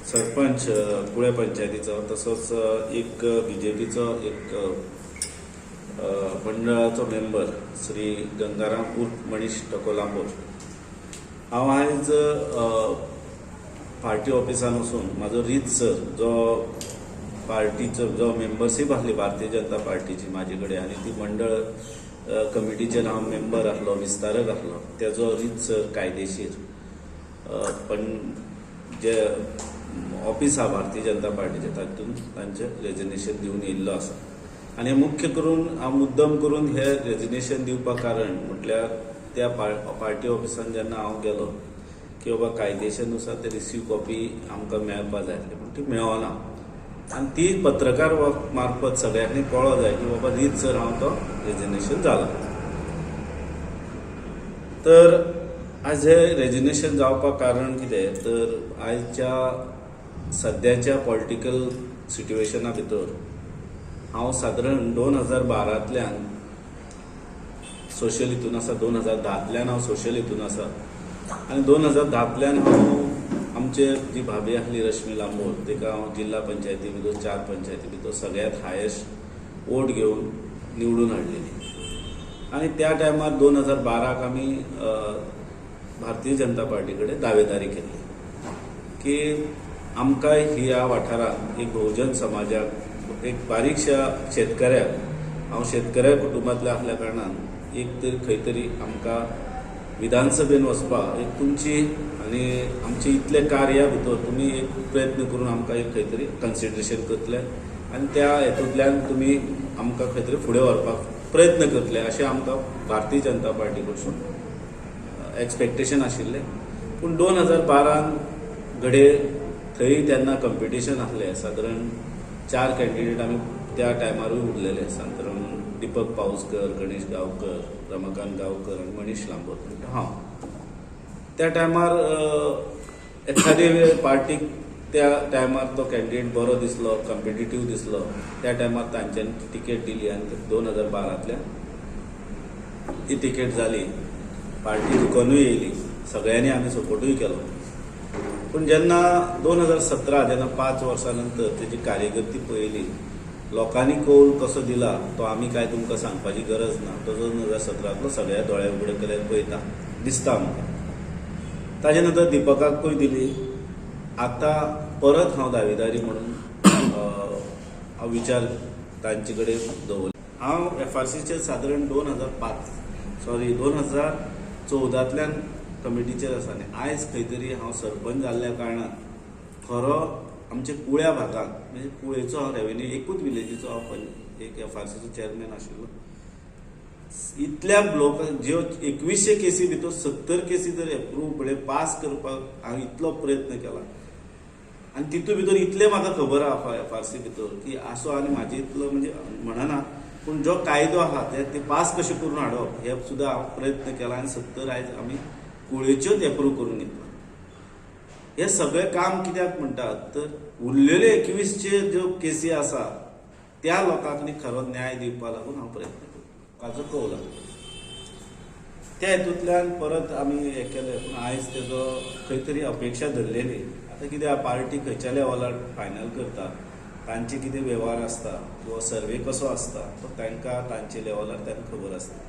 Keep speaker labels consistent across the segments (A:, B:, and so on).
A: सरपंच कुळे पंचायतीचो तसोच एक बीजेपीचो एक मंडळाचो मेंबर श्री गंगाराम उर्फ मनीष टकोलांबोर हांव आयज पार्टी ऑफिसान वचून म्हाजो रीतसर जो पार्टीचो जो मेंबरशीप आसली भारतीय जनता पार्टीची म्हाजे कडेन आनी ती मंडळ कमिटीचेर हांव मेंबर आसलो विस्तारक आसलो तेजो रीतसर कायदेशीर पण जे ऑफिस आहा भारतीय जनता पार्टीचे तातूंत तांचें रेजिग्नेशन दिवन येयल्लो आसा आनी मुख्य करून हांव मुद्दम करून हे रेजिग्नेशन दिवपाक कारण म्हटल्यार त्या पार्टी ऑफिसान जेन्ना हांव गेलो की बाबा कायदेशानुसार ते रिसीव कॉपी आमकां मेळपा जाय आसली पूण ती मेळना आनी ती पत्रकार मार्फत सगळ्यांनी कळो जाय की बाबा रीतसर हांव तो रेजिग्नेशन जाला तर आज हे रेजिग्नेशन जावपाक कारण कितें तर आयच्या सद्याच्या पॉलिटिकल सिट्युएशना भितर हांव सादारण 2012तल्यान सोशल हितून आसा 2010तल्यान हांव सोशल हितून आसा आनी 2010तल्यान हांव आमचे जी भाभी आसली रश्मी लांबोर तिका हांव जिल्हा पंचायती भितर 4 पंचायती भितर सगळ्यांत हायेस्ट वोट घेवन निवडून हाडलेली आनी त्या टायमार 2012क आमी भारतीय जनता पार्टी कडेन दावेदारी केली की आमकां ह्या वाठारांत एक बहुजन समाजाक एक बारीकशा शेतकऱ्याक हांव शेतकऱ्या कुटुंबांतले आसल्या कारणान एक तरी खंय तरी आमकां विधानसभेन वचपाक एक तुमची आनी आमचे इतले कार्या भितर तुमी एक प्रयत्न करून आमकां एक खंय तरी कन्सिडरेशन करतले आनी त्या हेतूंतल्यान तुमी आमकां खंय तरी फुडें व्हरपाक प्रयत्न करतले अशें आमकां भारतीय जनता पार्टी कडसून एक्सपेक्टेशन आशिल्लें पूण 2012 घडये थंय तेन्ना कंपिटिशन आसलें सादारण 4 कॅन्डिडेट आमी त्या टायमारूय उरलेले सादारण दीपक पाउसकर गणेश गांवकर रमाकांत गांवकर आनी मनीष लांबोर हांव त्या टायमार एखादी पार्टीक त्या टायमार तो कॅन्डिडेट बरो दिसलो कॉम्पिटिटीव दिसलो त्या टायमार तांच्यांनी तिकेट दिली आनी 2012तल्यान ती तिकेट जाली पार्टी जिखूनूय येयली सगळ्यांनी आमी सपोर्टूय केलो पूण जेन्ना 2017 जेन्ना 5 वर्सां नंतर तेजी कार्यकर्ती पळयली लोकांनी कौल कसो दिला तो आमी काय तुमकां सांगपाची गरज ना तो 2017तलो सगळ्या दोळे उगडे केल्यार पळयता दिसता आमकां ताजे नंतर दिपकाकूय दिली आतां परत हांव दावेदारी म्हणून हांव विचार तांचे कडेन दवरलो हांव FRCचेर सादारण 2014तल्यान कमिटीचेर आसा आनी आयज खंय तरी हांव सरपंच जाल्ल्या कारणान खरो आमचे कुळ्या भागांत म्हणजे कुळेचो हांव रेव्हेन्यू एकूच विलेजीचो हांव एक FRCचो चेअरमॅन आशिल्लो इतल्या ब्लॉकांत ज्यो 2100 केसी भितर 70 केसी जर एप्रूव फुडें पास करपाक हांव इतलो प्रयत्न केला आनी तितूंत भितर इतलें म्हाका खबर आहा FRC भितर की आसो आनी म्हाजे इतलो म्हणजे म्हणना पूण जो कायदो आहा ते पास कशें करून हाडप हे सुद्दां हांव प्रयत्न केला आनी 70 आयज आमी कुळेच्योच एप्रूव करून घेतला हे सगळें काम कित्याक म्हणटात तर उरलेल्यो 2100 ज्यो केसी आसा त्या लोकांक खरो न्याय दिवपा लागून हांव प्रयत्न करता ताजो कौल त्या हेतूंतल्यान परत आमी हें केलें पूण आयज तेजो खंय तरी अपेक्षा धरलेली आतां कितें पार्टी खंयच्या लेवलार फायनल करता तांचे कितें वेव्हार आसता किंवा सर्वे कसो आसता तो तांकां तांचे लेवलार तांकां खबर आसता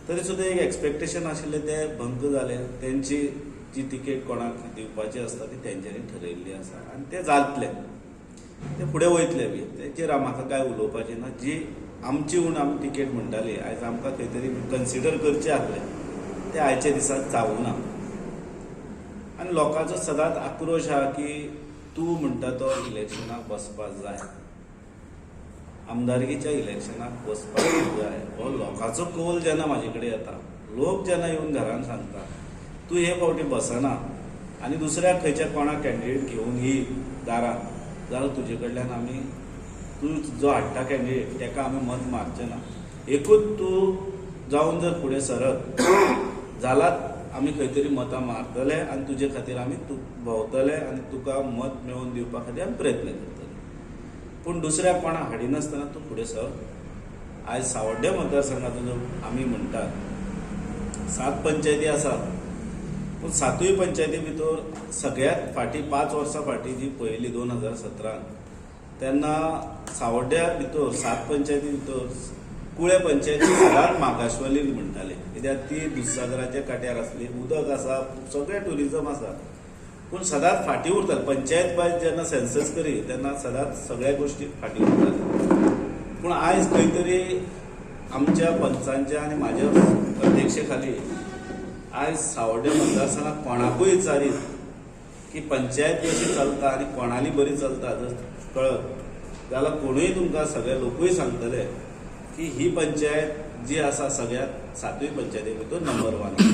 A: तरी सुद्दां एक एक्सपेक्टेशन आशिल्लें तें भंग जालें तेंची जी तिकेट कोणाक दिवपाची आसता ती तेंच्यांनी ठरयल्ली आसा आनी तें जातलें ते फुडें वयतले बी तेचेर म्हाका काय उलोवपाचें ना जी आमची म्हूण आमी तिकेट म्हणटाली आयज आमकां खंय तरी कन्सिडर करचें आसलें तें आयच्या दिसाक जावूं ना आनी लोकांचो सदांच आक्रोश आहा की तूं म्हणटा तो इलेक्शनाक बसपाक जाय आमदारकीच्या इलेक्शनाक वचपाक जाय हो लोकांचो कौल जेन्ना म्हाजे कडेन येता लोक जेन्ना येवन घरांत सांगता तूं हे फावटी बसना आनी दुसऱ्याक खंयच्या कोणाक कॅन्डिडेट घेवन येयी दारांत जाल्यार तुजे कडल्यान आमी तूं जो हाडटा कॅन्डिडेट ताका आमी मत मारचें ना एकूच तूं जावन जर फुडें सरत जाल्यार आमी खंय तरी मतां मारतले आनी तुजे खातीर आमी भोंवतले आनी तुका मत मेळोवन दिवपा खातीर आमी प्रयत्न करतले पूण दुसऱ्याक कोणाक हाडिनासतना तूं फुडें सर आयज सावड्डे मतदारसंघाचो जो आमी म्हणटात 7 पंचायती आसात पूण सातूय पंचायती भितर सगळ्यात फाटी 5 वर्सां फाटी जी पयली 2017 तेन्ना सावड्ड्या भितर 7 पंचायती भितर कुळे पंचायती सदांच मागासवाली म्हणटाले, कित्याक ती दुधसागराच्या कांट्यार आसली, उदक आसा, सगळें ट्युरिजम आसा, पूण सदांच फाटी उरताले. पंचायत वायज जेन्ना सेन्सस करी तेन्ना सदांच सगळ्या गोश्टी फाटी उरताले. पूण आयज खंय तरी आमच्या पंचांच्या आनी म्हाज्या अध्यक्षे खाली आयज सावड्ड्या मतदारसंघात कोणाकूय विचारीत की पंचायत कशी चलता आनी कोणाली बरी चलता जर कळत जाल्यार कोणूय तुमकां सगळे लोकूय सांगतले की ही पंचायत जी आसा सगळ्यात 7वी पंचायती भितर नंबर 1.